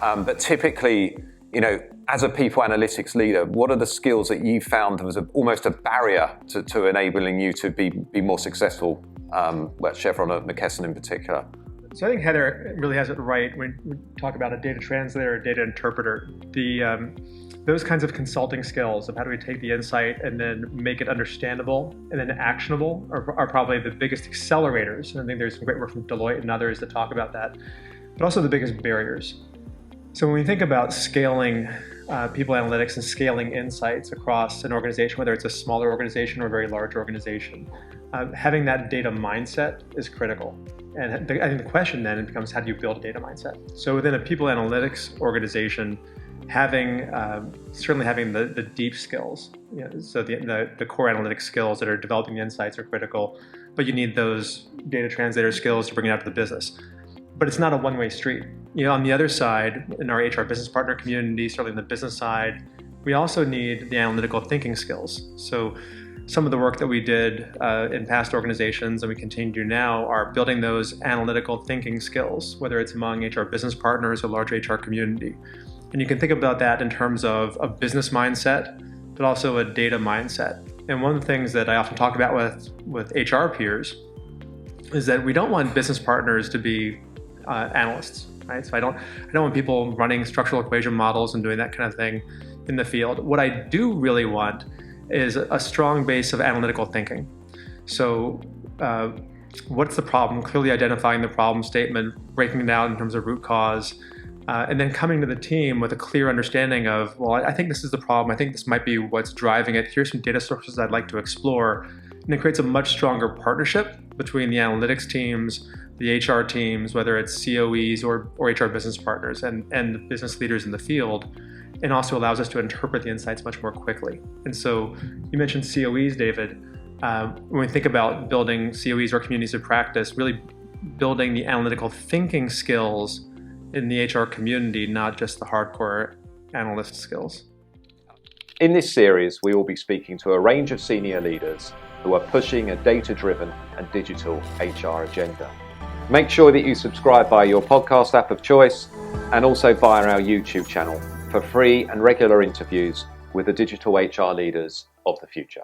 But typically, as a people analytics leader, what are the skills that you found was almost a barrier to enabling you to be more successful at Chevron or McKesson in particular? So I think Heather really has it right when we talk about a data translator, a data interpreter. Those kinds of consulting skills of how do we take the insight and then make it understandable and then actionable are probably the biggest accelerators. And I think there's some great work from Deloitte and others that talk about that, but also the biggest barriers. So when we think about scaling people analytics and scaling insights across an organization, whether it's a smaller organization or a very large organization, having that data mindset is critical. And I think the question then becomes, how do you build a data mindset? So within a people analytics organization, certainly having the deep skills, so the core analytics skills that are developing the insights are critical, but you need those data translator skills to bring it out to the business. But it's not a one-way street. On the other side, in our HR business partner community, certainly in the business side, we also need the analytical thinking skills. So some of the work that we did in past organizations and we continue to do now are building those analytical thinking skills, whether it's among HR business partners or large HR community. And you can think about that in terms of a business mindset, but also a data mindset. And one of the things that I often talk about with HR peers is that we don't want business partners to be analysts, right? So I don't want people running structural equation models and doing that kind of thing in the field. What I do really want is a strong base of analytical thinking. So what's the problem? Clearly identifying the problem statement, breaking it down in terms of root cause, and then coming to the team with a clear understanding of, well, I think this is the problem. I think this might be what's driving it. Here's some data sources I'd like to explore. And it creates a much stronger partnership between the analytics teams, the HR teams, whether it's COEs or HR business partners and the business leaders in the field, and also allows us to interpret the insights much more quickly. And so you mentioned COEs, David. When we think about building COEs or communities of practice, really building the analytical thinking skills in the HR community, not just the hardcore analyst skills. In this series, we will be speaking to a range of senior leaders who are pushing a data-driven and digital HR agenda. Make sure that you subscribe via your podcast app of choice and also via our YouTube channel for free and regular interviews with the digital HR leaders of the future.